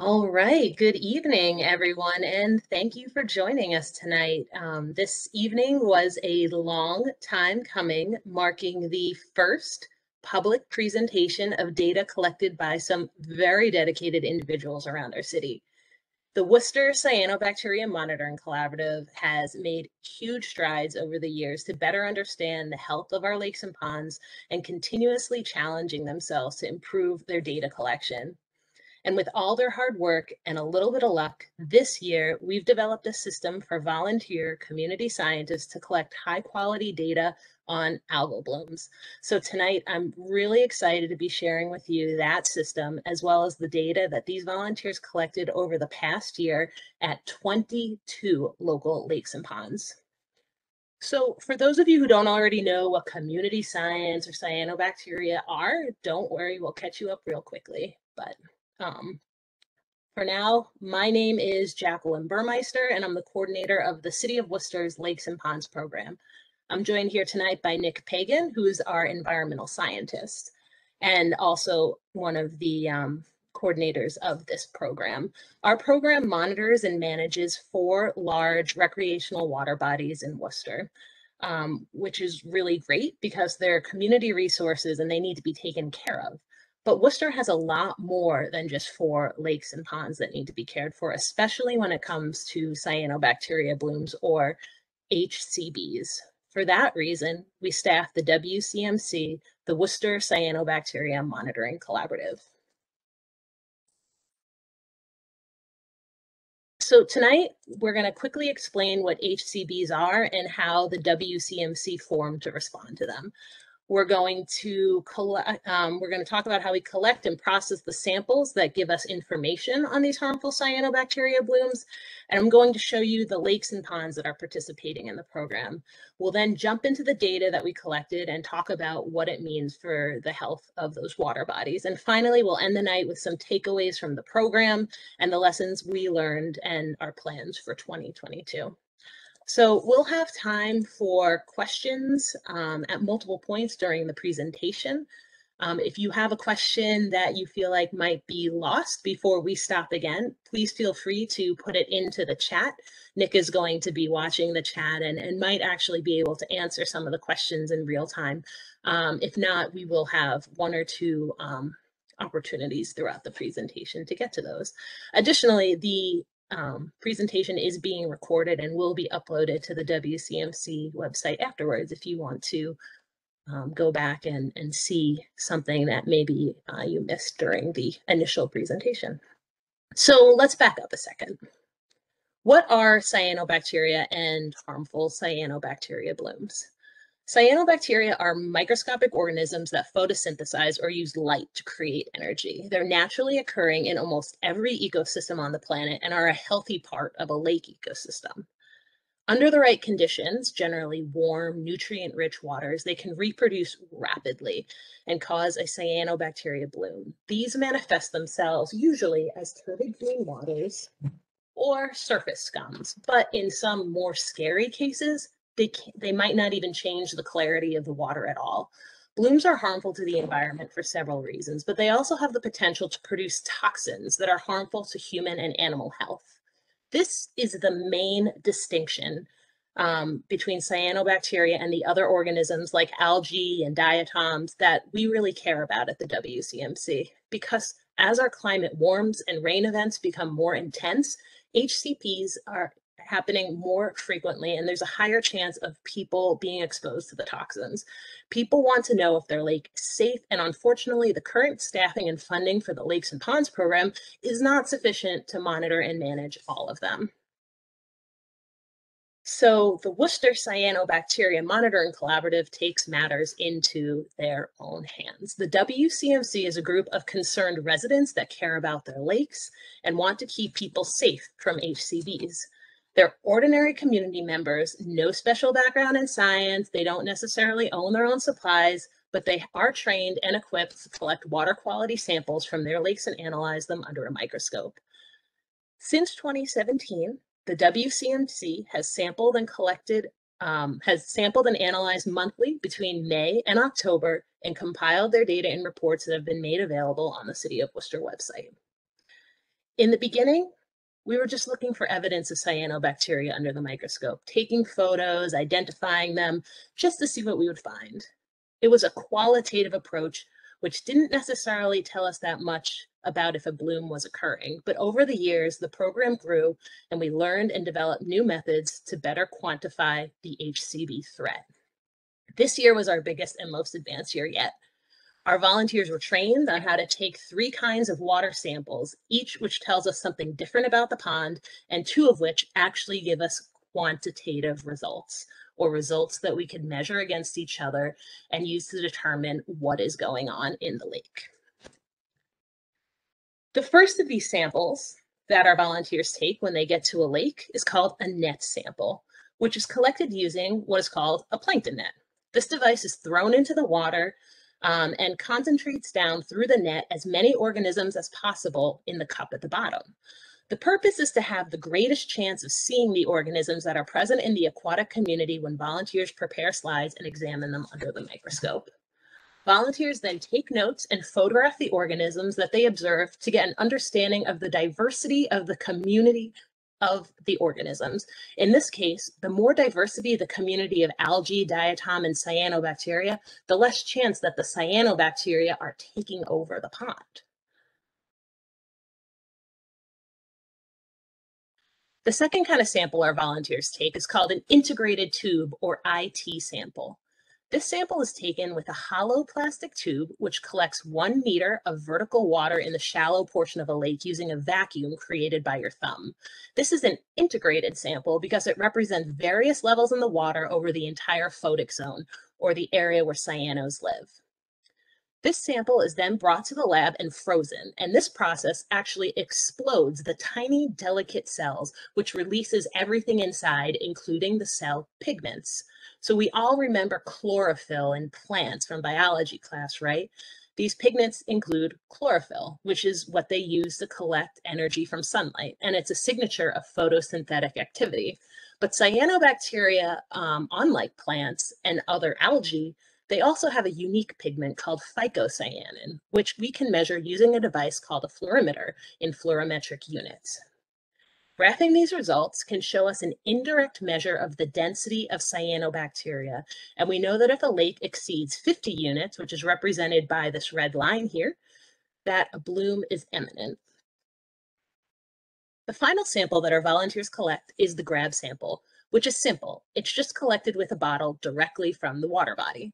All right, good evening, everyone, and thank you for joining us tonight. This evening was a long time coming, marking the first public presentation of data collected by some very dedicated individuals around our city. The Worcester Cyanobacteria Monitoring Collaborative has made huge strides over the years to better understand the health of our lakes and ponds and continuously challenging themselves to improve their data collection. And with all their hard work and a little bit of luck, this year we've developed a system for volunteer community scientists to collect high quality data on algal blooms. So tonight I'm really excited to be sharing with you that system as well as the data that these volunteers collected over the past year at 22 local lakes and ponds. So for those of you who don't already know what community science or cyanobacteria are, don't worry, we'll catch you up real quickly. But um, for now, my name is Jacqueline Burmeister, and I'm the coordinator of the City of Worcester's Lakes and Ponds program. I'm joined here tonight by Nick Pagan, who's our environmental scientist, and also one of the coordinators of this program. Our program monitors and manages 4 large recreational water bodies in Worcester, which is really great because they're community resources and they need to be taken care of. But Worcester has a lot more than just 4 lakes and ponds that need to be cared for, especially when it comes to cyanobacteria blooms or HCBs. For that reason, we staff the WCMC, the Worcester Cyanobacteria Monitoring Collaborative. So tonight, we're going to quickly explain what HCBs are and how the WCMC formed to respond to them. We're going to talk about how we collect and process the samples that give us information on these harmful cyanobacteria blooms. And I'm going to show you the lakes and ponds that are participating in the program. We'll then jump into the data that we collected and talk about what it means for the health of those water bodies. And finally, we'll end the night with some takeaways from the program and the lessons we learned and our plans for 2022. So we'll have time for questions at multiple points during the presentation. If you have a question that you feel like might be lost before we stop again, please feel free to put it into the chat. Nick is going to be watching the chat and might actually be able to answer some of the questions in real time. If not, we will have 1 or 2 opportunities throughout the presentation to get to those. Additionally, the presentation is being recorded and will be uploaded to the WCMC website afterwards if you want to go back and see something that maybe you missed during the initial presentation. So let's back up a second. What are cyanobacteria and harmful cyanobacteria blooms? Cyanobacteria are microscopic organisms that photosynthesize or use light to create energy. They're naturally occurring in almost every ecosystem on the planet and are a healthy part of a lake ecosystem. Under the right conditions, generally warm, nutrient-rich waters, they can reproduce rapidly and cause a cyanobacteria bloom. These manifest themselves usually as turbid green waters or surface scums, but in some more scary cases, they might not even change the clarity of the water at all. Blooms are harmful to the environment for several reasons, but they also have the potential to produce toxins that are harmful to human and animal health. This is the main distinction between cyanobacteria and the other organisms like algae and diatoms that we really care about at the WCMC. Because as our climate warms and rain events become more intense, HCPs are happening more frequently, and there's a higher chance of people being exposed to the toxins. People want to know if their lake is safe, and unfortunately, the current staffing and funding for the Lakes and Ponds program is not sufficient to monitor and manage all of them. So the Worcester Cyanobacteria Monitoring Collaborative takes matters into their own hands. The WCMC is a group of concerned residents that care about their lakes and want to keep people safe from HCBs. They're ordinary community members, no special background in science. They don't necessarily own their own supplies, but they are trained and equipped to collect water quality samples from their lakes and analyze them under a microscope. Since 2017, the WCMC has sampled and analyzed monthly between May and October and compiled their data in reports that have been made available on the City of Worcester website. In the beginning, we were just looking for evidence of cyanobacteria under the microscope, taking photos, identifying them, just to see what we would find. It was a qualitative approach, which didn't necessarily tell us that much about if a bloom was occurring. But over the years, the program grew and we learned and developed new methods to better quantify the HCB threat. This year was our biggest and most advanced year yet. Our volunteers were trained on how to take 3 kinds of water samples, each which tells us something different about the pond, and 2 of which actually give us quantitative results, or results that we can measure against each other and use to determine what is going on in the lake. The first of these samples that our volunteers take when they get to a lake is called a net sample, which is collected using what is called a plankton net. This device is thrown into the water and concentrates down through the net as many organisms as possible in the cup at the bottom. The purpose is to have the greatest chance of seeing the organisms that are present in the aquatic community when volunteers prepare slides and examine them under the microscope. Volunteers then take notes and photograph the organisms that they observe to get an understanding of the diversity of the community of the organisms. In this case, the more diversity the community of algae, diatom, and cyanobacteria, the less chance that the cyanobacteria are taking over the pond. The second kind of sample our volunteers take is called an integrated tube, or IT sample. This sample is taken with a hollow plastic tube, which collects 1 meter of vertical water in the shallow portion of a lake using a vacuum created by your thumb. This is an integrated sample because it represents various levels in the water over the entire photic zone, or the area where cyanos live. This sample is then brought to the lab and frozen, and this process actually explodes the tiny, delicate cells, which releases everything inside, including the cell pigments. So we all remember chlorophyll in plants from biology class, right? These pigments include chlorophyll, which is what they use to collect energy from sunlight, and it's a signature of photosynthetic activity. But cyanobacteria, unlike plants and other algae, they also have a unique pigment called phycocyanin, which we can measure using a device called a fluorimeter in fluorometric units. Graphing these results can show us an indirect measure of the density of cyanobacteria, and we know that if a lake exceeds 50 units, which is represented by this red line here, that a bloom is imminent. The final sample that our volunteers collect is the grab sample, which is simple. It's just collected with a bottle directly from the water body.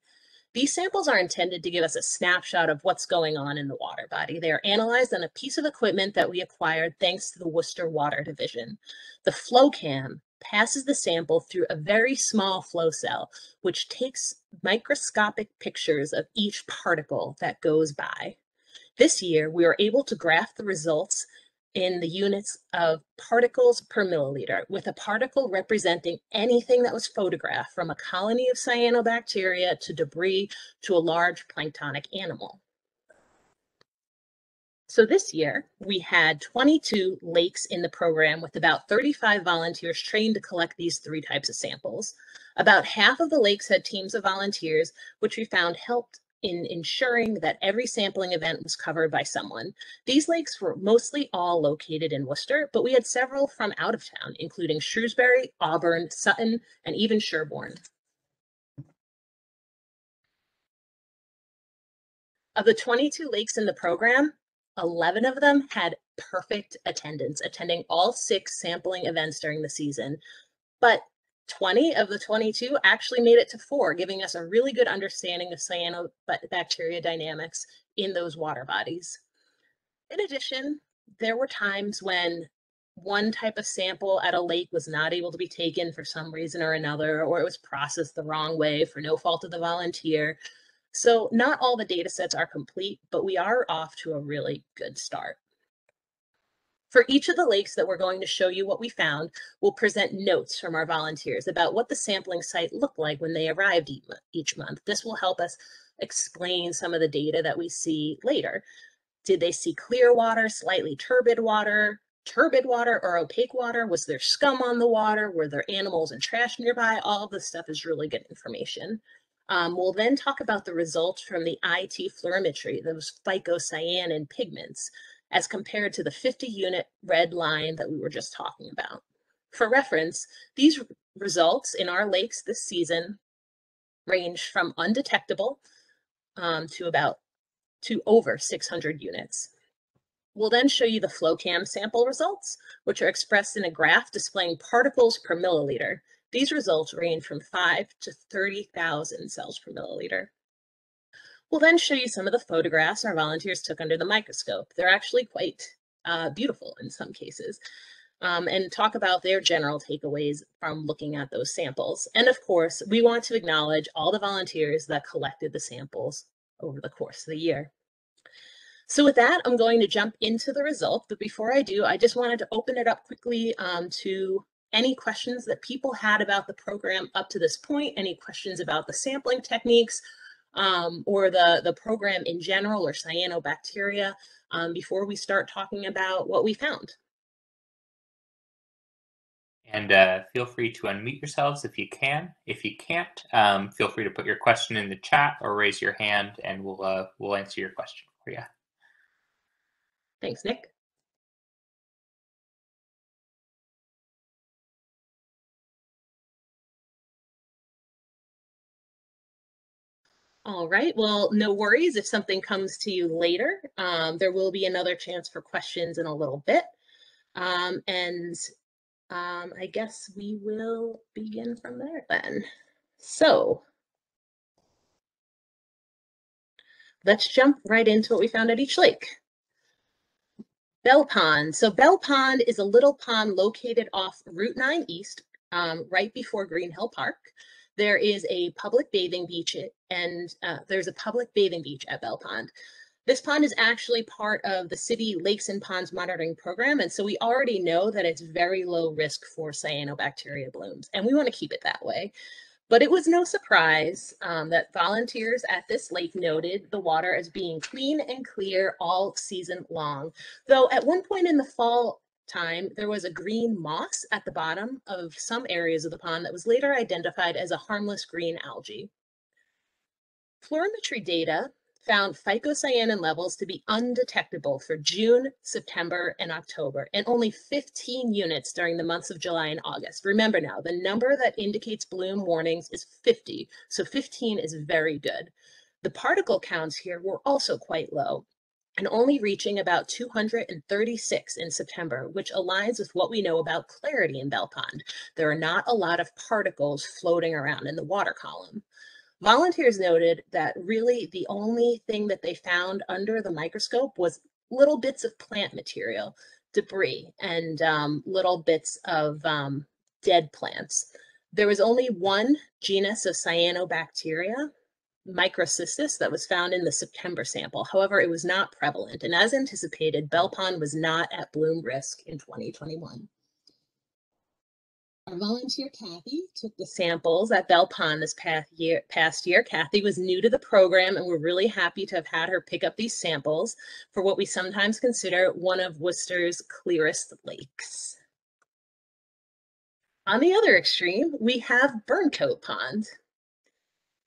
These samples are intended to give us a snapshot of what's going on in the water body. They are analyzed on a piece of equipment that we acquired thanks to the Worcester Water Division. The flow cam passes the sample through a very small flow cell, which takes microscopic pictures of each particle that goes by. This year, we were able to graph the results in the units of particles per milliliter, with a particle representing anything that was photographed, from a colony of cyanobacteria to debris to a large planktonic animal. So this year, we had 22 lakes in the program with about 35 volunteers trained to collect these 3 types of samples. About half of the lakes had teams of volunteers, which we found helped in ensuring that every sampling event was covered by someone. These lakes were mostly all located in Worcester, but we had several from out of town, including Shrewsbury, Auburn, Sutton, and even Sherborne. Of the 22 lakes in the program, 11 of them had perfect attendance, attending all 6 sampling events during the season. But 20 of the 22 actually made it to 4, giving us a really good understanding of cyanobacteria dynamics in those water bodies. In addition, there were times when one type of sample at a lake was not able to be taken for some reason or another, or it was processed the wrong way for no fault of the volunteer. So not all the data sets are complete, but we are off to a really good start. For each of the lakes that we're going to show you what we found, we'll present notes from our volunteers about what the sampling site looked like when they arrived each month. This will help us explain some of the data that we see later. Did they see clear water, slightly turbid water, or opaque water? Was there scum on the water? Were there animals and trash nearby? All of this stuff is really good information. We'll then talk about the results from the IT fluorimetry, those phycocyanin pigments. as compared to the 50-unit red line that we were just talking about. For reference, these results in our lakes this season range from undetectable to over 600 units. We'll then show you the FlowCam sample results, which are expressed in a graph displaying particles per milliliter. These results range from 5 to 30,000 cells per milliliter. We'll then show you some of the photographs our volunteers took under the microscope. They're actually quite beautiful in some cases, and talk about their general takeaways from looking at those samples. And of course, we want to acknowledge all the volunteers that collected the samples over the course of the year. So with that, I'm going to jump into the result. But before I do, I just wanted to open it up quickly to any questions that people had about the program up to this point, any questions about the sampling techniques or the program in general or cyanobacteria before we start talking about what we found. And feel free to unmute yourselves if you can. If you can't, feel free to put your question in the chat or raise your hand, and we'll answer your question for you. Thanks, Nick. All right, well, no worries if something comes to you later. There will be another chance for questions in a little bit. I guess we will begin from there then. So let's jump right into what we found at each lake. Belle Pond. So Belle Pond is a little pond located off Route 9 East, right before Green Hill Park. There is a public bathing beach there's a public bathing beach at Belle Pond. This pond is actually part of the city Lakes and Ponds Monitoring Program, and so we already know that it's very low risk for cyanobacteria blooms, and we want to keep it that way. But it was no surprise that volunteers at this lake noted the water as being clean and clear all season long. Though at one point in the fall time, there was a green moss at the bottom of some areas of the pond that was later identified as a harmless green algae. Fluorimetry data found phycocyanin levels to be undetectable for June, September, and October, and only 15 units during the months of July and August. Remember now, the number that indicates bloom warnings is 50, so 15 is very good. The particle counts here were also quite low, and only reaching about 236 in September, which aligns with what we know about clarity in Belle Pond. There are not a lot of particles floating around in the water column. Volunteers noted that really the only thing that they found under the microscope was little bits of plant material, debris, and little bits of dead plants. There was only one genus of cyanobacteria, Microcystis, that was found in the September sample. However, it was not prevalent, and as anticipated, Belle Pond was not at bloom risk in 2021. Our volunteer, Kathy, took the samples at Belle Pond this past year. Kathy was new to the program, and we're really happy to have had her pick up these samples for what we sometimes consider one of Worcester's clearest lakes. On the other extreme, we have Burncoat Pond.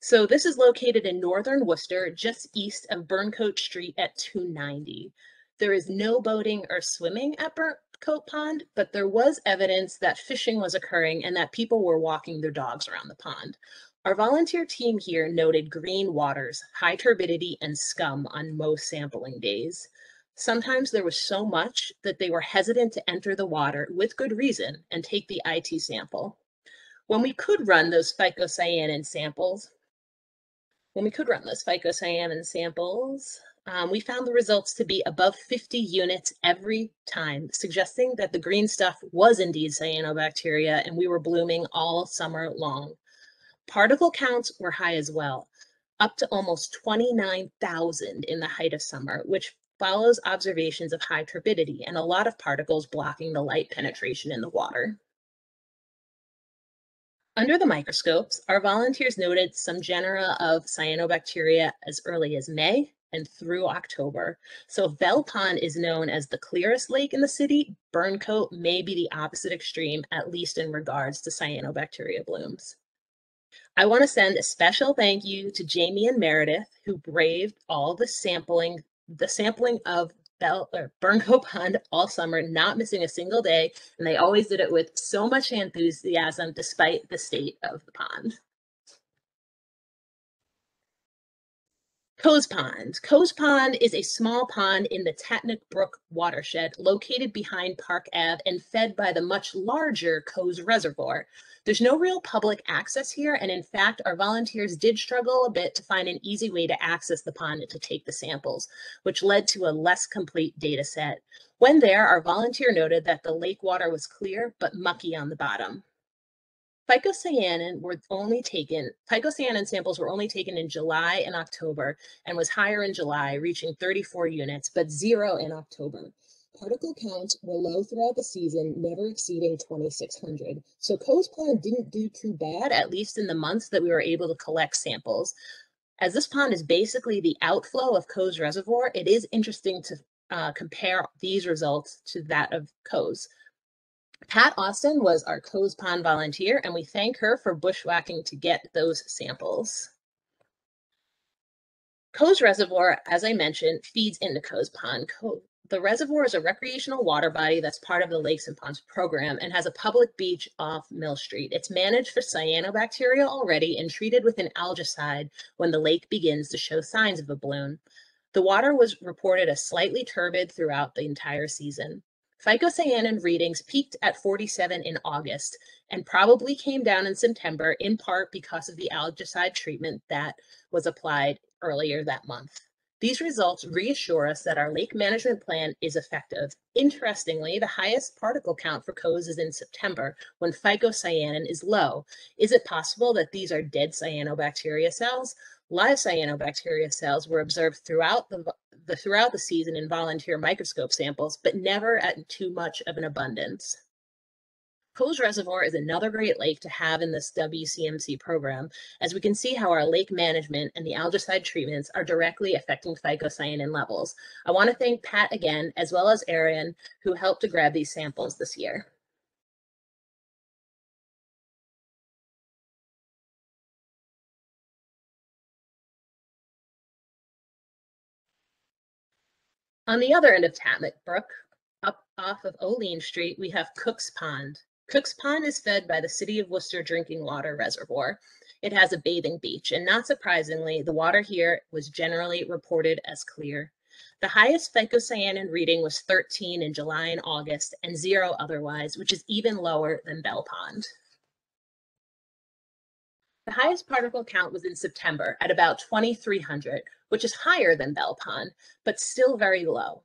So this is located in northern Worcester, just east of Burncoat Street at 290. There is no boating or swimming at Burncoat Pond, but there was evidence that fishing was occurring and that people were walking their dogs around the pond. Our volunteer team here noted green waters, high turbidity, and scum on most sampling days. Sometimes there was so much that they were hesitant to enter the water with good reason and take the IT sample. When we could run those phycocyanin samples, we found the results to be above 50 units every time, suggesting that the green stuff was indeed cyanobacteria and we were blooming all summer long. Particle counts were high as well, up to almost 29,000 in the height of summer, which follows observations of high turbidity and a lot of particles blocking the light penetration in the water. Under the microscopes, our volunteers noted some genera of cyanobacteria as early as May and through October. So if Belle Pond is known as the clearest lake in the city, Burncoat may be the opposite extreme, at least in regards to cyanobacteria blooms. I want to send a special thank you to Jamie and Meredith, who braved all the sampling of Burncoat Pond all summer, not missing a single day, and they always did it with so much enthusiasm despite the state of the pond. COS Pond. COS Pond is a small pond in the Tatnick Brook watershed located behind Park Ave and fed by the much larger COS Reservoir. There's no real public access here, and in fact, our volunteers did struggle a bit to find an easy way to access the pond and to take the samples, which led to a less complete data set. When there, our volunteer noted that the lake water was clear but mucky on the bottom. Phycocyanin samples were only taken in July and October and was higher in July, reaching 34 units, but 0 in October. Particle counts were low throughout the season, never exceeding 2,600. So COS Pond didn't do too bad, at least in the months that we were able to collect samples. As this pond is basically the outflow of COS Reservoir, it is interesting to compare these results to that of COS. Pat Austin was our COS Pond volunteer, and we thank her for bushwhacking to get those samples. COS Reservoir, as I mentioned, feeds into COS Pond. The reservoir is a recreational water body that's part of the Lakes and Ponds program and has a public beach off Mill Street. It's managed for cyanobacteria already and treated with an algicide when the lake begins to show signs of a bloom. The water was reported as slightly turbid throughout the entire season. Phycocyanin readings peaked at 47 in August and probably came down in September, in part because of the algicide treatment that was applied earlier that month. These results reassure us that our lake management plan is effective. Interestingly, the highest particle count for COS is in September, when phycocyanin is low. Is it possible that these are dead cyanobacteria cells? Live cyanobacteria cells were observed throughout the season in volunteer microscope samples, but never at too much of an abundance. COS Reservoir is another great lake to have in this WCMC program, as we can see how our lake management and the algicide treatments are directly affecting phycocyanin levels. I want to thank Pat again, as well as Arian, who helped to grab these samples this year. On the other end of Tatnick Brook, up off of Olean Street, we have Cook's Pond. Cook's Pond is fed by the City of Worcester Drinking Water Reservoir. It has a bathing beach, and not surprisingly, the water here was generally reported as clear. The highest phycocyanin reading was 13 in July and August, and 0 otherwise, which is even lower than Belle Pond. The highest particle count was in September at about 2,300, which is higher than Belle Pond, but still very low.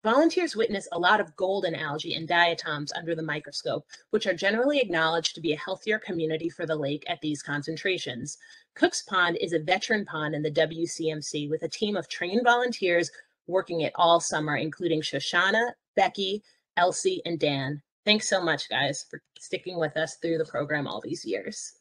Volunteers witness a lot of golden algae and diatoms under the microscope, which are generally acknowledged to be a healthier community for the lake at these concentrations. Cook's Pond is a veteran pond in the WCMC with a team of trained volunteers working it all summer, including Shoshana, Becky, Elsie, and Dan. Thanks so much, guys, for sticking with us through the program all these years.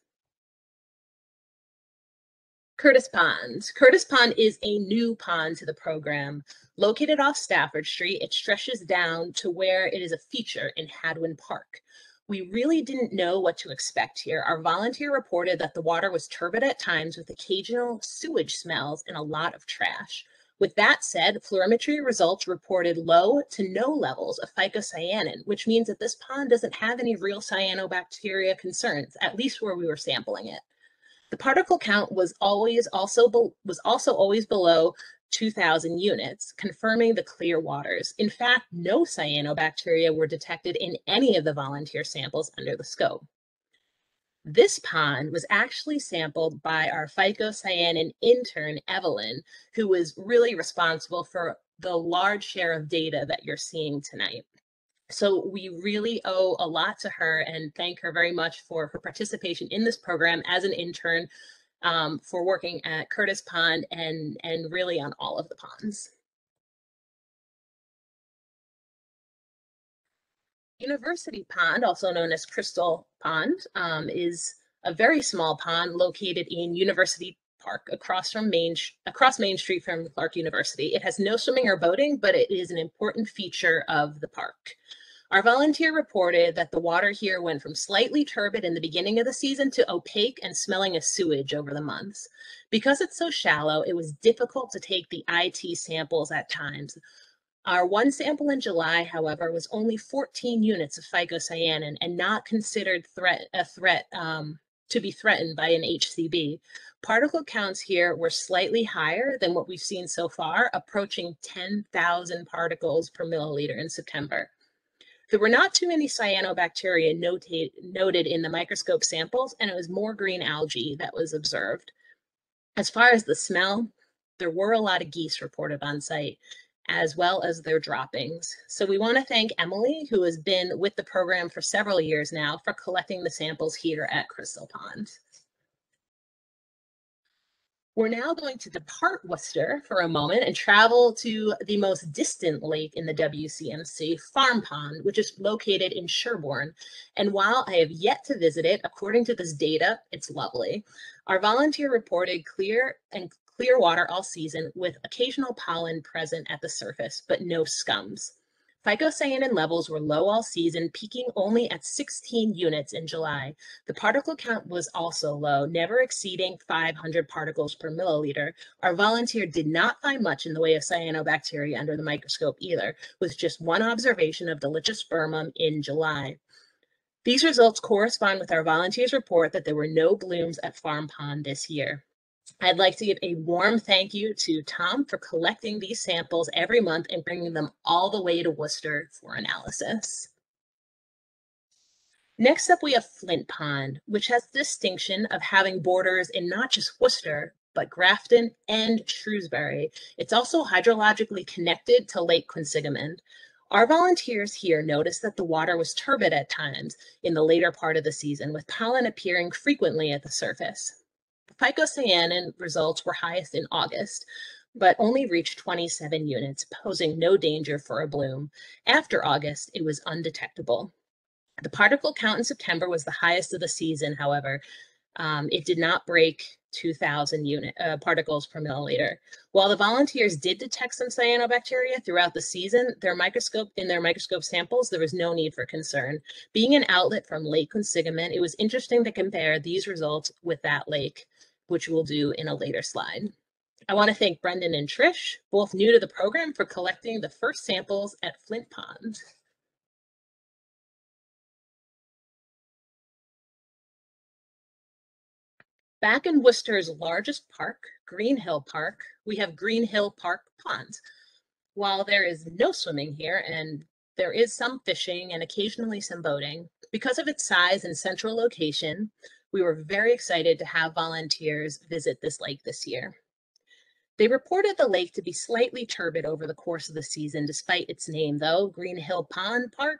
Curtis Pond. Curtis Pond is a new pond to the program. Located off Stafford Street, it stretches down to where it is a feature in Hadwin Park. We really didn't know what to expect here. Our volunteer reported that the water was turbid at times with occasional sewage smells and a lot of trash. With that said, fluorimetry results reported low to no levels of phycocyanin, which means that this pond doesn't have any real cyanobacteria concerns, at least where we were sampling it. The particle count was also always below 2,000 units, confirming the clear waters. In fact, no cyanobacteria were detected in any of the volunteer samples under the scope. This pond was actually sampled by our phycocyanin intern, Evelyn, who was really responsible for the large share of data that you're seeing tonight. So we really owe a lot to her and thank her very much for her participation in this program as an intern, for working at Curtis Pond and really on all of the ponds. University Pond, also known as Crystal Pond, is a very small pond located in University Park across Main Street from Clark University. It has no swimming or boating, but it is an important feature of the park. Our volunteer reported that the water here went from slightly turbid in the beginning of the season to opaque and smelling of sewage over the months. Because it's so shallow, it was difficult to take the IT samples at times. Our one sample in July, however, was only 14 units of phycocyanin and not considered a threat to be threatened by an HCB. Particle counts here were slightly higher than what we've seen so far, approaching 10,000 particles per milliliter in September. There were not too many cyanobacteria noted in the microscope samples, and it was more green algae that was observed. As far as the smell, there were a lot of geese reported on site, as well as their droppings. So we want to thank Emily, who has been with the program for several years now, for collecting the samples here at Crystal Pond. We're now going to depart Worcester for a moment and travel to the most distant lake in the WCMC, Farm Pond, which is located in Sherborne. And while I have yet to visit it, according to this data, it's lovely. Our volunteer reported clear water all season with occasional pollen present at the surface, but no scums. Phycocyanin levels were low all season, peaking only at 16 units in July. The particle count was also low, never exceeding 500 particles per milliliter. Our volunteer did not find much in the way of cyanobacteria under the microscope either, with just one observation of Dolichospermum in July. These results correspond with our volunteer's report that there were no blooms at Farm Pond this year. I'd like to give a warm thank you to Tom for collecting these samples every month and bringing them all the way to Worcester for analysis. Next up, we have Flint Pond, which has the distinction of having borders in not just Worcester, but Grafton and Shrewsbury. It's also hydrologically connected to Lake Quinsigamond. Our volunteers here noticed that the water was turbid at times in the later part of the season, with pollen appearing frequently at the surface. Phycocyanin results were highest in August, but only reached 27 units, posing no danger for a bloom. After August, it was undetectable. The particle count in September was the highest of the season, however. It did not break 2,000 particles per milliliter. While the volunteers did detect some cyanobacteria throughout the season, in their microscope samples, there was no need for concern. Being an outlet from Lake Quinsigamond, it was interesting to compare these results with that lake, which we'll do in a later slide. I want to thank Brendan and Trish, both new to the program, for collecting the first samples at Flint Pond. Back in Worcester's largest park, Green Hill Park, we have Green Hill Park Pond. While there is no swimming here and there is some fishing and occasionally some boating, because of its size and central location, we were very excited to have volunteers visit this lake this year. They reported the lake to be slightly turbid over the course of the season, despite its name, though. Green Hill Pond Park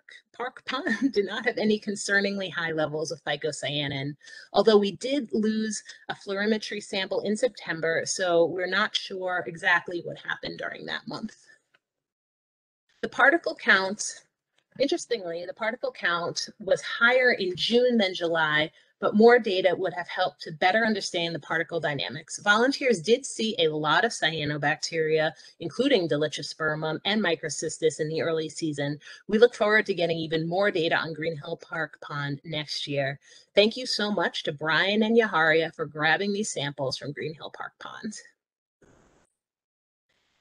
Pond did not have any concerningly high levels of phycocyanin, although we did lose a fluorimetry sample in September, so we're not sure exactly what happened during that month. The particle count, interestingly, the particle count was higher in June than July, but more data would have helped to better understand the particle dynamics. Volunteers did see a lot of cyanobacteria, including Dolichospermum and Microcystis in the early season. We look forward to getting even more data on Green Hill Park Pond next year. Thank you so much to Brian and Yaharia for grabbing these samples from Green Hill Park Pond.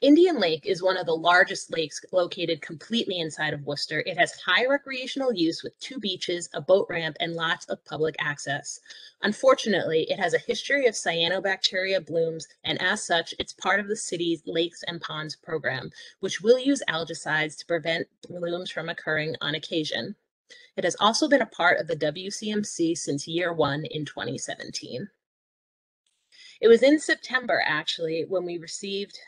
Indian Lake is one of the largest lakes located completely inside of Worcester. It has high recreational use with 2 beaches, a boat ramp, and lots of public access. Unfortunately, it has a history of cyanobacteria blooms, and as such, it's part of the city's Lakes and Ponds program, which will use algicides to prevent blooms from occurring on occasion. It has also been a part of the WCMC since year 1 in 2017. It was in September, actually, when we received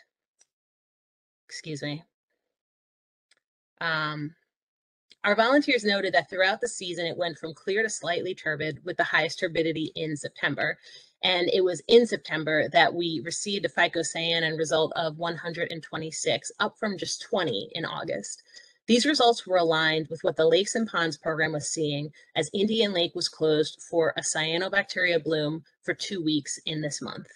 our volunteers noted that throughout the season, it went from clear to slightly turbid, with the highest turbidity in September. And it was in September that we received a phycocyanin result of 126, up from just 20 in August. These results were aligned with what the Lakes and Ponds program was seeing, as Indian Lake was closed for a cyanobacteria bloom for 2 weeks in this month.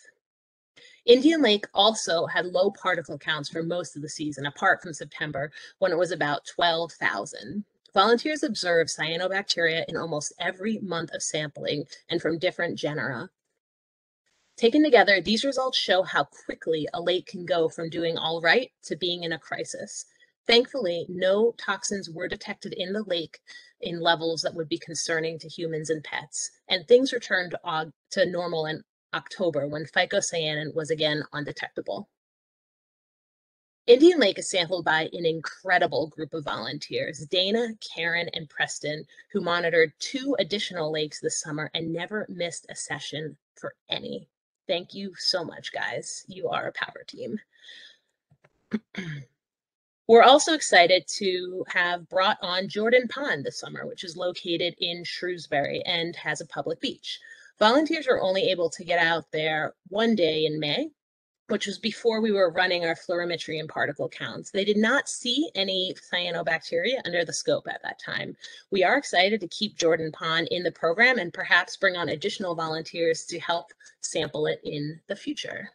Indian Lake also had low particle counts for most of the season, apart from September, when it was about 12,000. Volunteers observed cyanobacteria in almost every month of sampling and from different genera. Taken together, these results show how quickly a lake can go from doing all right to being in a crisis. Thankfully, no toxins were detected in the lake in levels that would be concerning to humans and pets, and things returned to normal in October when phycocyanin was again undetectable. Indian Lake is sampled by an incredible group of volunteers, Dana, Karen, and Preston, who monitored 2 additional lakes this summer and never missed a session for any. Thank you so much, guys. You are a power team. We're also excited to have brought on Jordan Pond this summer, which is located in Shrewsbury and has a public beach. Volunteers were only able to get out there one day in May, which was before we were running our fluorimetry and particle counts. They did not see any cyanobacteria under the scope at that time. We are excited to keep Jordan Pond in the program and perhaps bring on additional volunteers to help sample it in the future.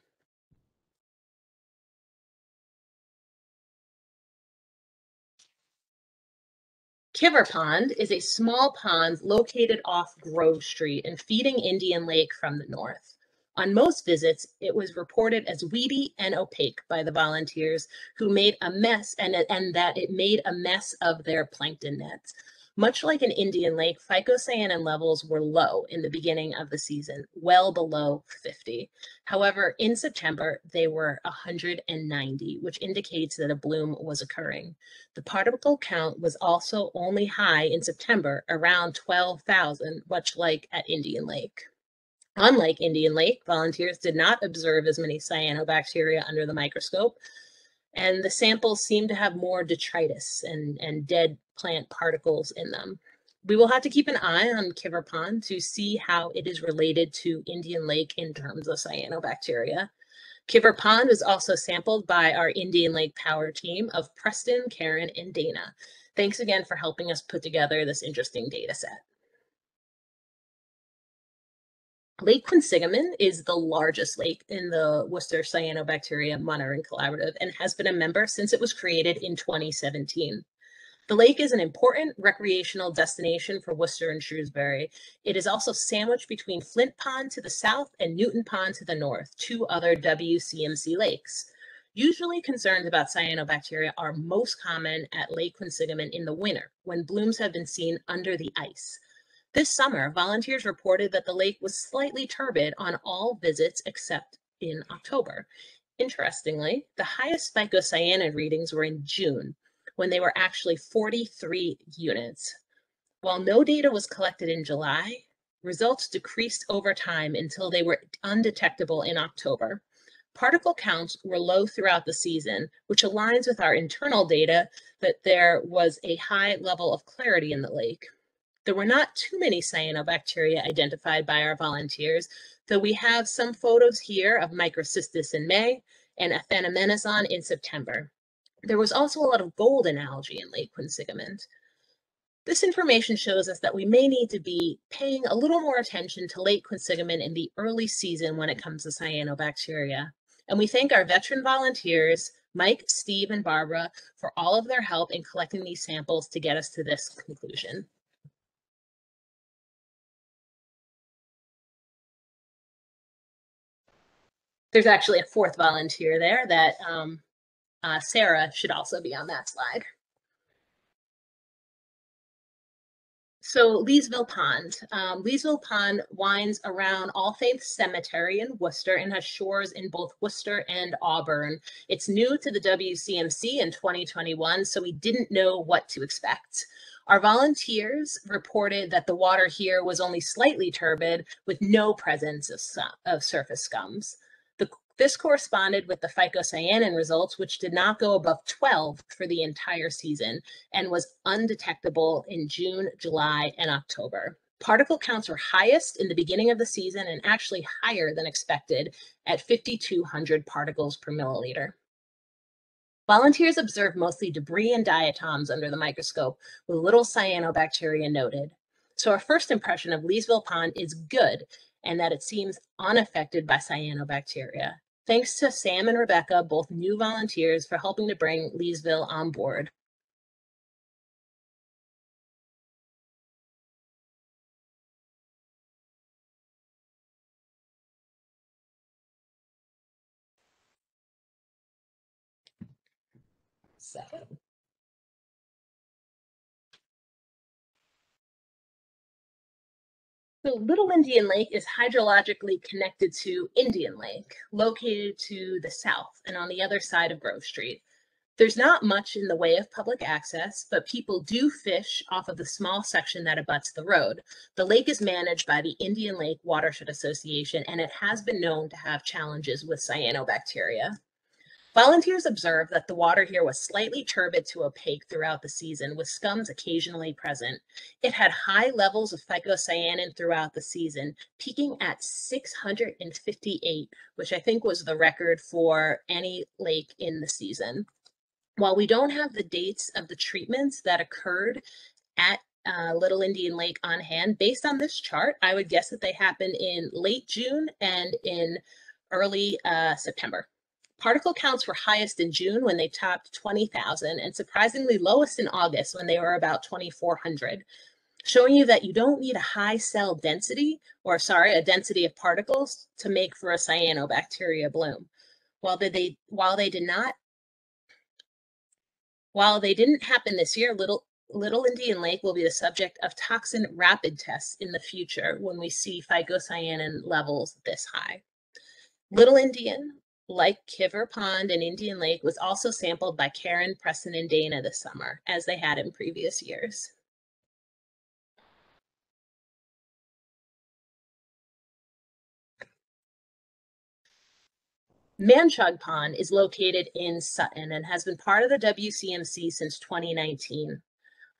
Kever Pond is a small pond located off Grove Street and feeding Indian Lake from the north. On most visits, it was reported as weedy and opaque by the volunteers who made a mess and that it made a mess of their plankton nets. Much like in Indian Lake, phycocyanin levels were low in the beginning of the season, well below 50. However, in September, they were 190, which indicates that a bloom was occurring. The particle count was also only high in September, around 12,000, much like at Indian Lake. Unlike Indian Lake, volunteers did not observe as many cyanobacteria under the microscope, and the samples seem to have more detritus and dead plant particles in them. We will have to keep an eye on Kever Pond to see how it is related to Indian Lake in terms of cyanobacteria. Kever Pond is also sampled by our Indian Lake Power team of Preston, Karen, and Dana. Thanks again for helping us put together this interesting data set. Lake Quinsigamond is the largest lake in the Worcester Cyanobacteria Monitoring Collaborative and has been a member since it was created in 2017. The lake is an important recreational destination for Worcester and Shrewsbury. It is also sandwiched between Flint Pond to the south and Newton Pond to the north, 2 other WCMC lakes. Usually concerns about cyanobacteria are most common at Lake Quinsigamond in the winter, when blooms have been seen under the ice. This summer, volunteers reported that the lake was slightly turbid on all visits except in October. Interestingly, the highest phycocyanin readings were in June, when they were actually 43 units. While no data was collected in July, results decreased over time until they were undetectable in October. Particle counts were low throughout the season, which aligns with our internal data that there was a high level of clarity in the lake. There were not too many cyanobacteria identified by our volunteers, though we have some photos here of microcystis in May and aphanomenazon in September. There was also a lot of golden algae in Lake Quinsigamond. This information shows us that we may need to be paying a little more attention to Lake Quinsigamond in the early season when it comes to cyanobacteria. And we thank our veteran volunteers, Mike, Steve, and Barbara, for all of their help in collecting these samples to get us to this conclusion. There's actually a 4th volunteer there that Sarah should also be on that slide. So Leesville Pond. Leesville Pond winds around All Faiths Cemetery in Worcester and has shores in both Worcester and Auburn. It's new to the WCMC in 2021, so we didn't know what to expect. Our volunteers reported that the water here was only slightly turbid with no presence of surface scums. This corresponded with the phycocyanin results, which did not go above 12 for the entire season and was undetectable in June, July, and October. Particle counts were highest in the beginning of the season and actually higher than expected at 5,200 particles per milliliter. Volunteers observed mostly debris and diatoms under the microscope with little cyanobacteria noted. So our first impression of Leesville Pond is good and that it seems unaffected by cyanobacteria. Thanks to Sam and Rebecca, both new volunteers, for helping to bring Leesville on board. So Little Indian Lake is hydrologically connected to Indian Lake, located to the south and on the other side of Grove Street. There's not much in the way of public access, but people do fish off of the small section that abuts the road. The lake is managed by the Indian Lake Watershed Association, and it has been known to have challenges with cyanobacteria. Volunteers observed that the water here was slightly turbid to opaque throughout the season, with scums occasionally present. It had high levels of phycocyanin throughout the season, peaking at 658, which I think was the record for any lake in the season. While we don't have the dates of the treatments that occurred at Little Indian Lake on hand, based on this chart, I would guess that they happened in late June and in early September. Particle counts were highest in June when they topped 20,000 and surprisingly lowest in August when they were about 2,400, showing you that you don't need a high cell density, or a density of particles to make for a cyanobacteria bloom. While they didn't happen this year, Little Indian Lake will be the subject of toxin rapid tests in the future when we see phycocyanin levels this high. Little Indian, like Kever Pond and Indian Lake, was also sampled by Karen, Preston, and Dana this summer, as they had in previous years. Manchug Pond is located in Sutton and has been part of the WCMC since 2019.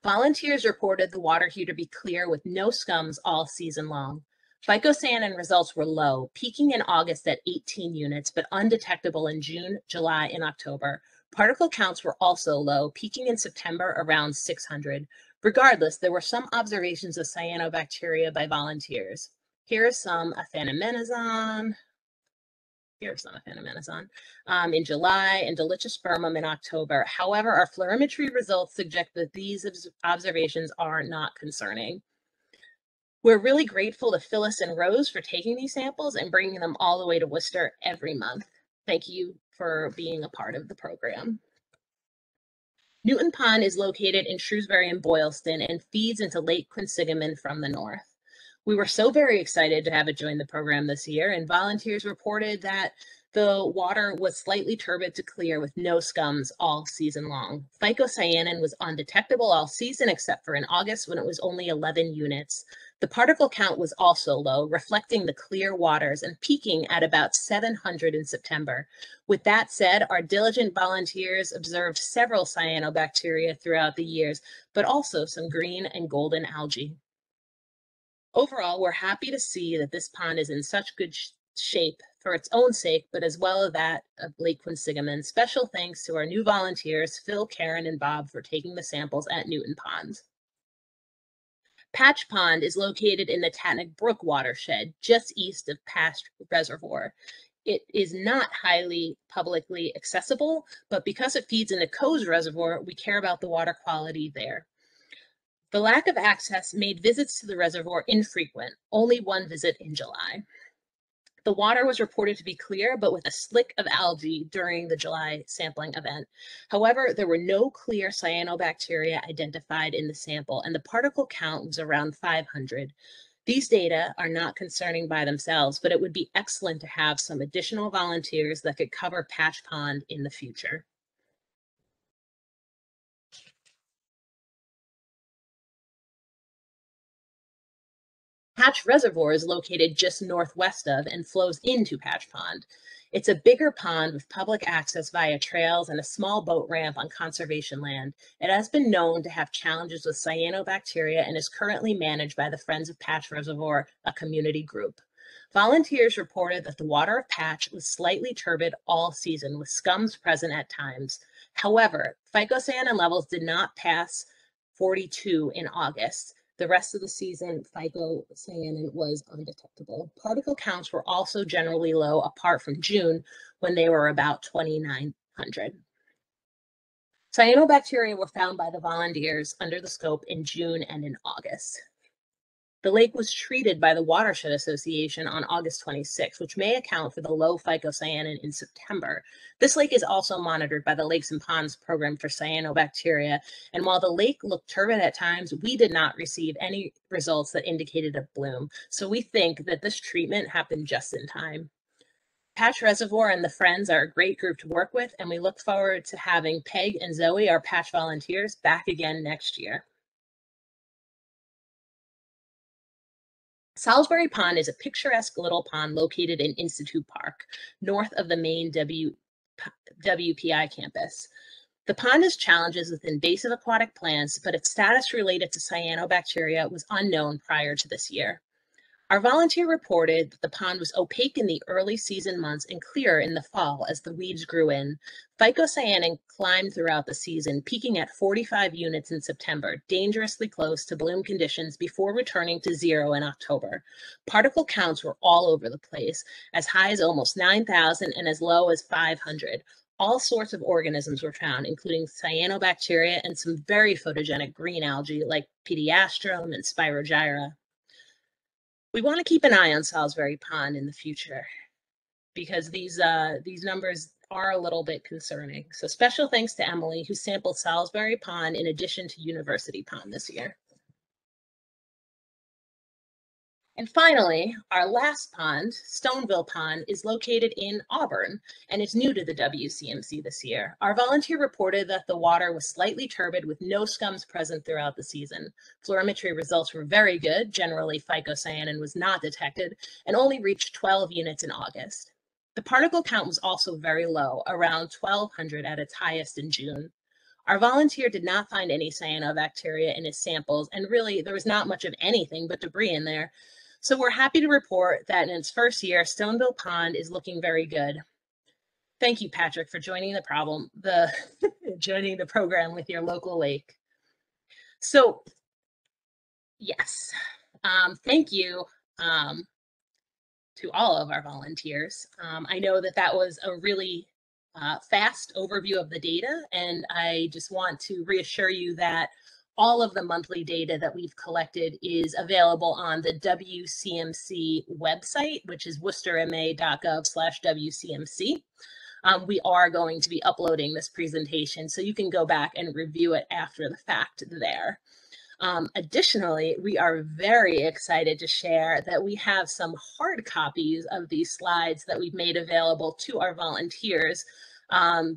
Volunteers reported the water here to be clear with no scums all season long. Phycocyanin results were low, peaking in August at 18 units, but undetectable in June, July, and October. Particle counts were also low, peaking in September around 600. Regardless, there were some observations of cyanobacteria by volunteers. Here are some aphanimenazone. In July and dolichospermum in October. However, our fluorimetry results suggest that these observations are not concerning. We're really grateful to Phyllis and Rose for taking these samples and bringing them all the way to Worcester every month. Thank you for being a part of the program. Newton Pond is located in Shrewsbury and Boylston and feeds into Lake Quinsigamond from the north. We were so very excited to have it join the program this year, and volunteers reported that the water was slightly turbid to clear with no scums all season long. Phycocyanin was undetectable all season except for in August when it was only 11 units. The particle count was also low, reflecting the clear waters and peaking at about 700 in September. With that said, our diligent volunteers observed several cyanobacteria throughout the years, but also some green and golden algae. Overall, we're happy to see that this pond is in such good shape for its own sake, but as well as that of Lake Quinsigamond. Special thanks to our new volunteers, Phil, Karen, and Bob, for taking the samples at Newton Pond. Patch Pond is located in the Tatnick Brook watershed, just east of COS Reservoir. It is not highly publicly accessible, but because it feeds into COS Reservoir, we care about the water quality there. The lack of access made visits to the reservoir infrequent, only one visit in July. The water was reported to be clear, but with a slick of algae during the July sampling event. However, there were no clear cyanobacteria identified in the sample, and the particle count was around 500. These data are not concerning by themselves, but it would be excellent to have some additional volunteers that could cover Patch Pond in the future. Patch Reservoir is located just northwest of and flows into Patch Pond. It's a bigger pond with public access via trails and a small boat ramp on conservation land. It has been known to have challenges with cyanobacteria and is currently managed by the Friends of Patch Reservoir, a community group. Volunteers reported that the water of Patch was slightly turbid all season, with scums present at times. However, phycocyanin levels did not pass 42 in August. The rest of the season, phycocyanin was undetectable. Particle counts were also generally low, apart from June, when they were about 2,900. Cyanobacteria were found by the volunteers under the scope in June and in August. The lake was treated by the Watershed Association on August 26, which may account for the low phycocyanin in September. This lake is also monitored by the Lakes and Ponds Program for cyanobacteria, and while the lake looked turbid at times, we did not receive any results that indicated a bloom. So we think that this treatment happened just in time. Patch Reservoir and the Friends are a great group to work with, and we look forward to having Peg and Zoe, our Patch volunteers, back again next year. Salisbury Pond is a picturesque little pond located in Institute Park, north of the main WPI campus. The pond has challenges with invasive aquatic plants, but its status related to cyanobacteria was unknown prior to this year. Our volunteer reported that the pond was opaque in the early season months and clearer in the fall as the weeds grew in. Phycocyanin climbed throughout the season, peaking at 45 units in September, dangerously close to bloom conditions before returning to 0 in October. Particle counts were all over the place, as high as almost 9,000 and as low as 500. All sorts of organisms were found, including cyanobacteria and some very photogenic green algae like Pediastrum and Spirogyra. We want to keep an eye on Salisbury Pond in the future because these numbers are a little bit concerning. So special thanks to Emily, who sampled Salisbury Pond in addition to University Pond this year. And finally, our last pond, Stoneville Pond, is located in Auburn, and it's new to the WCMC this year. Our volunteer reported that the water was slightly turbid with no scums present throughout the season. Fluorimetry results were very good. Generally, phycocyanin was not detected and only reached 12 units in August. The particle count was also very low, around 1,200 at its highest in June. Our volunteer did not find any cyanobacteria in his samples, and really there was not much of anything but debris in there. So we're happy to report that in its first year, Stoneville Pond is looking very good. Thank you, Patrick, for joining the program with your local lake. So, yes, thank you to all of our volunteers. I know that was a really fast overview of the data, and I just want to reassure you that all of the monthly data that we've collected is available on the WCMC website, which is worcesterma.gov/WCMC. We are going to be uploading this presentation, so you can go back and review it after the fact there. Additionally, we are very excited to share that we have some hard copies of these slides that we've made available to our volunteers,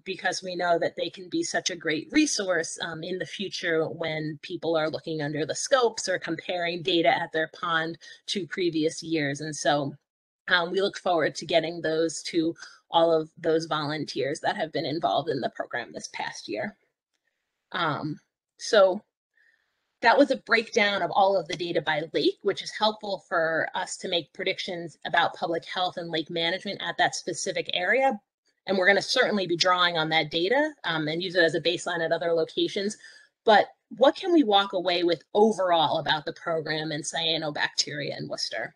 because we know that they can be such a great resource in the future when people are looking under the scopes or comparing data at their pond to previous years. And so we look forward to getting those to all of those volunteers that have been involved in the program this past year. So that was a breakdown of all of the data by lake, which is helpful for us to make predictions about public health and lake management at that specific area. And we're going to certainly be drawing on that data and use it as a baseline at other locations. But what can we walk away with overall about the program and cyanobacteria in Worcester?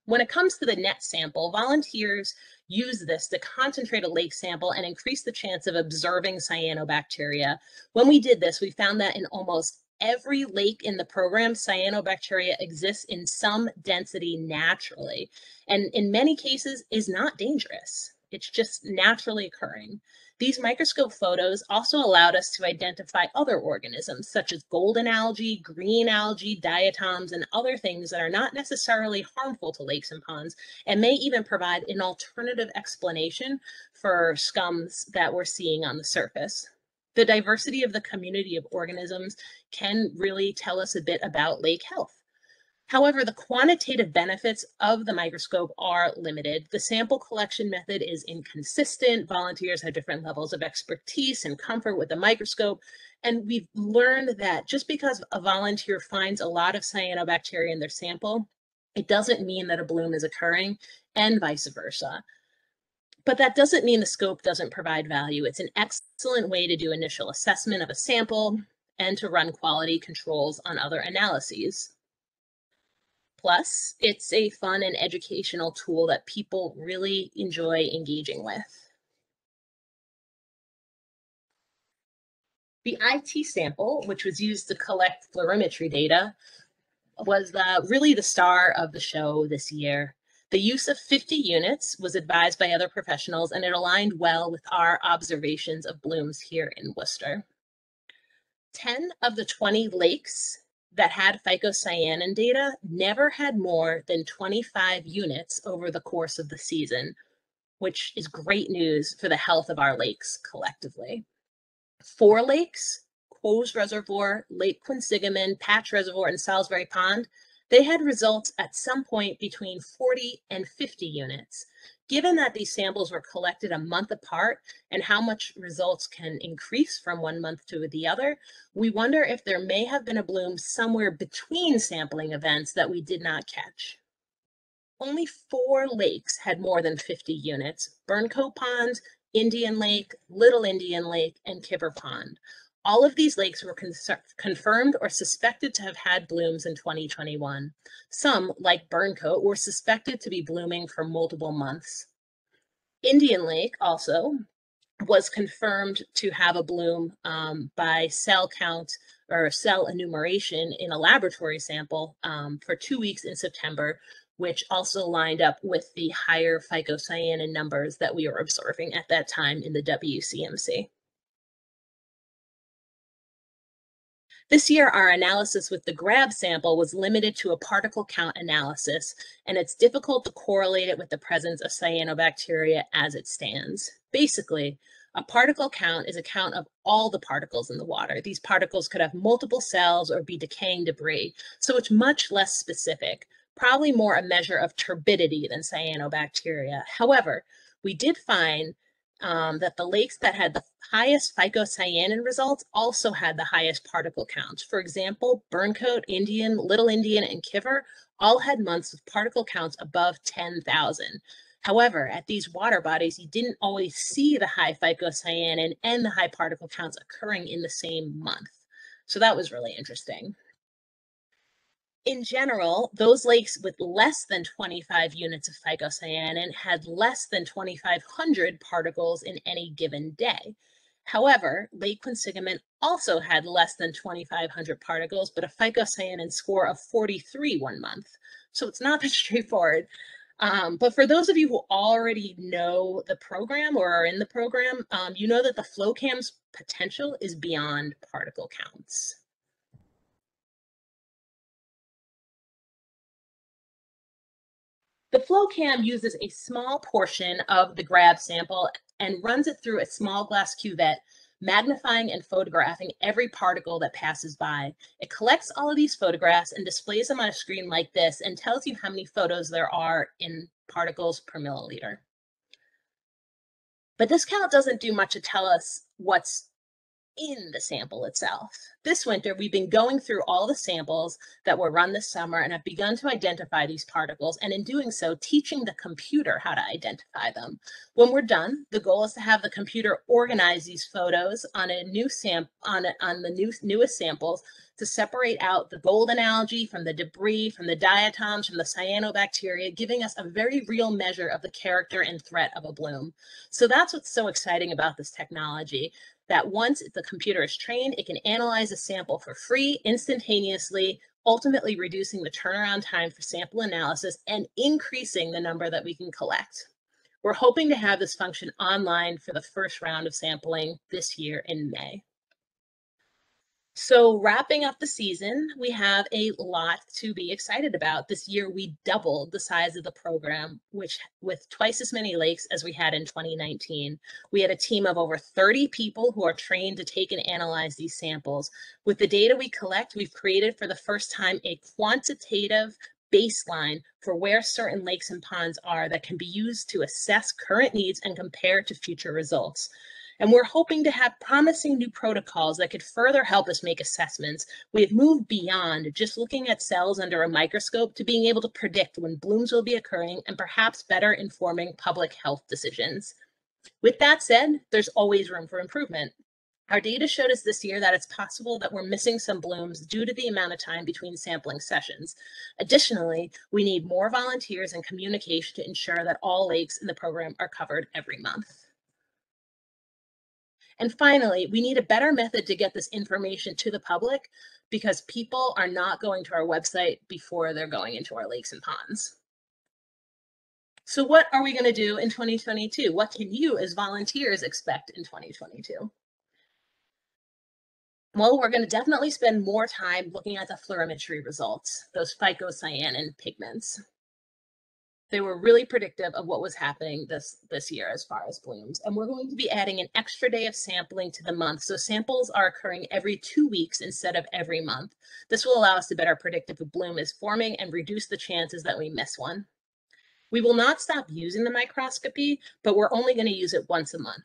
When it comes to the net sample, volunteers use this to concentrate a lake sample and increase the chance of observing cyanobacteria. When we did this, we found that in almost every lake in the program, cyanobacteria exists in some density naturally, and in many cases is not dangerous. It's just naturally occurring. These microscope photos also allowed us to identify other organisms such as golden algae, green algae, diatoms, and other things that are not necessarily harmful to lakes and ponds and may even provide an alternative explanation for scums that we're seeing on the surface. The diversity of the community of organisms can really tell us a bit about lake health. However, the quantitative benefits of the microscope are limited. The sample collection method is inconsistent. Volunteers have different levels of expertise and comfort with the microscope. And we've learned that just because a volunteer finds a lot of cyanobacteria in their sample, it doesn't mean that a bloom is occurring, and vice versa. But that doesn't mean the scope doesn't provide value. It's an excellent way to do initial assessment of a sample and to run quality controls on other analyses. Plus, it's a fun and educational tool that people really enjoy engaging with. The IT sample, which was used to collect fluorimetry data, was really the star of the show this year. The use of 50 units was advised by other professionals, and it aligned well with our observations of blooms here in Worcester. 10 of the 20 lakes that had phycocyanin data never had more than 25 units over the course of the season, which is great news for the health of our lakes collectively. 4 lakes, COS Reservoir, Lake Quinsigamond, Patch Reservoir, and Salisbury Pond, they had results at some point between 40 and 50 units. Given that these samples were collected a month apart and how much results can increase from one month to the other, we wonder if there may have been a bloom somewhere between sampling events that we did not catch. Only 4 lakes had more than 50 units: Burncoat Pond, Indian Lake, Little Indian Lake, and Kever Pond. All of these lakes were confirmed or suspected to have had blooms in 2021. Some, like Burncoat, were suspected to be blooming for multiple months. Indian Lake also was confirmed to have a bloom by cell count or cell enumeration in a laboratory sample for 2 weeks in September, which also lined up with the higher phycocyanin numbers that we were observing at that time in the WCMC. This year, our analysis with the GRAB sample was limited to a particle count analysis, and it's difficult to correlate it with the presence of cyanobacteria as it stands. Basically, a particle count is a count of all the particles in the water. These particles could have multiple cells or be decaying debris, so it's much less specific, probably more a measure of turbidity than cyanobacteria. However, we did find that the lakes that had the highest phycocyanin results also had the highest particle counts. For example, Burncoat, Indian, Little Indian, and Kever all had months with particle counts above 10,000. However, at these water bodies, you didn't always see the high phycocyanin and the high particle counts occurring in the same month. So that was really interesting. In general, those lakes with less than 25 units of phycocyanin had less than 2,500 particles in any given day. However, Lake Quinsigamond also had less than 2,500 particles, but a phycocyanin score of 43 one month. So it's not that straightforward. But for those of you who already know the program or are in the program, you know that the FlowCam's potential is beyond particle counts. The FlowCam uses a small portion of the GRAB sample and runs it through a small glass cuvette, magnifying and photographing every particle that passes by. It collects all of these photographs and displays them on a screen like this and tells you how many photos there are in particles per milliliter. But this count doesn't do much to tell us what's in the sample itself. This winter, we've been going through all the samples that were run this summer and have begun to identify these particles, and in doing so, teaching the computer how to identify them. When we're done, the goal is to have the computer organize these photos on a new newest samples to separate out the golden algae from the debris, from the diatoms, from the cyanobacteria, giving us a very real measure of the character and threat of a bloom. So that's what's so exciting about this technology, that once the computer is trained, it can analyze a sample for free, instantaneously, ultimately reducing the turnaround time for sample analysis and increasing the number that we can collect. We're hoping to have this function online for the first round of sampling this year in May. So wrapping up the season, we have a lot to be excited about. This year, we doubled the size of the program, which with twice as many lakes as we had in 2019. We had a team of over 30 people who are trained to take and analyze these samples. With the data we collect, we've created for the first time a quantitative baseline for where certain lakes and ponds are that can be used to assess current needs and compare to future results. And we're hoping to have promising new protocols that could further help us make assessments. We have moved beyond just looking at cells under a microscope to being able to predict when blooms will be occurring and perhaps better informing public health decisions. With that said, there's always room for improvement. Our data showed us this year that it's possible that we're missing some blooms due to the amount of time between sampling sessions. Additionally, we need more volunteers and communication to ensure that all lakes in the program are covered every month. And finally, we need a better method to get this information to the public because people are not going to our website before they're going into our lakes and ponds. So what are we going to do in 2022? What can you as volunteers expect in 2022? Well, we're going to definitely spend more time looking at the fluorimetry results, those phycocyanin pigments. They were really predictive of what was happening this year as far as blooms. And we're going to be adding an extra day of sampling to the month. So samples are occurring every 2 weeks instead of every month. This will allow us to better predict if a bloom is forming and reduce the chances that we miss one. We will not stop using the microscopy, but we're only going to use it once a month,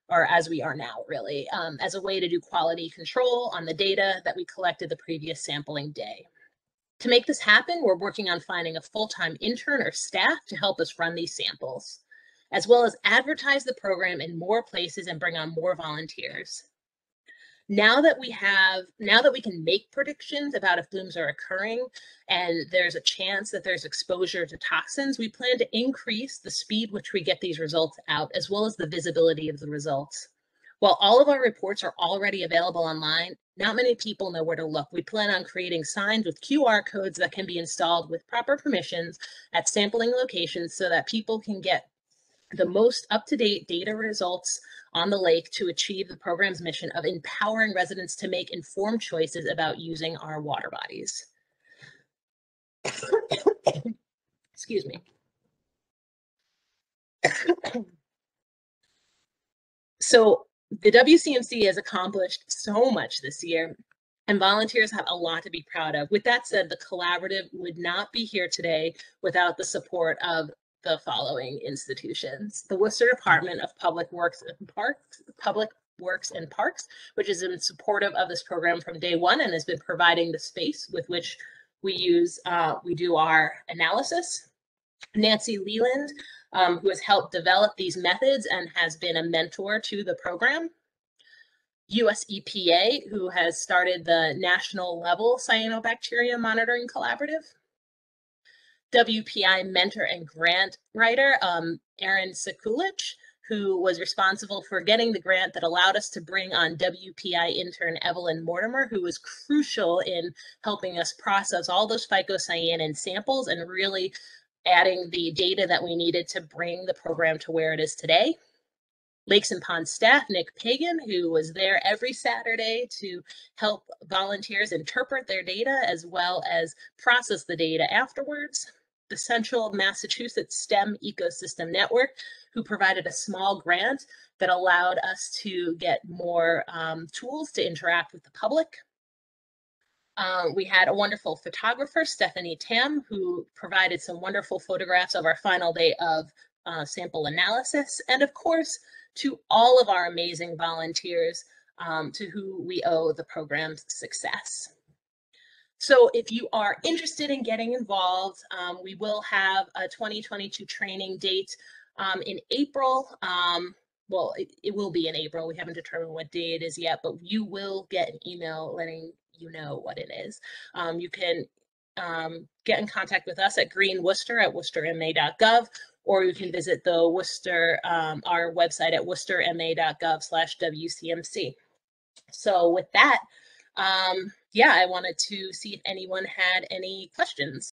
or as we are now, really, as a way to do quality control on the data that we collected the previous sampling day. To make this happen, we're working on finding a full-time intern or staff to help us run these samples, as well as advertise the program in more places and bring on more volunteers. Now that we can make predictions about if blooms are occurring and there's a chance that there's exposure to toxins, we plan to increase the speed which we get these results out, as well as the visibility of the results. While all of our reports are already available online, not many people know where to look. We plan on creating signs with QR codes that can be installed with proper permissions at sampling locations so that people can get the most up-to-date data results on the lake to achieve the program's mission of empowering residents to make informed choices about using our water bodies. Excuse me. So the WCMC has accomplished so much this year, and volunteers have a lot to be proud of. With that said, the collaborative would not be here today without the support of the following institutions: the Worcester Department of Public Works and Parks, which has been supportive of this program from day one and has been providing the space with which we do our analysis. Nancy Leland, who has helped develop these methods and has been a mentor to the program. US EPA, who has started the national level cyanobacteria monitoring collaborative. WPI mentor and grant writer, Aaron Sekulich, who was responsible for getting the grant that allowed us to bring on WPI intern Evelyn Mortimer, who was crucial in helping us process all those phycocyanin samples and really adding the data that we needed to bring the program to where it is today. Lakes and Pond staff, Nick Pagan, who was there every Saturday to help volunteers interpret their data as well as process the data afterwards. The Central Massachusetts STEM Ecosystem Network, who provided a small grant that allowed us to get more tools to interact with the public. We had a wonderful photographer, Stephanie Tam, who provided some wonderful photographs of our final day of sample analysis. And of course, to all of our amazing volunteers to who we owe the program's success. So if you are interested in getting involved, we will have a 2022 training date in April. Well, it will be in April. We haven't determined what day it is yet, but you will get an email letting you know what it is. You can get in contact with us at Green Worcester at worcesterma.gov, or you can visit the Worcester, our website at worcesterma.gov/WCMC. So with that, yeah, I wanted to see if anyone had any questions.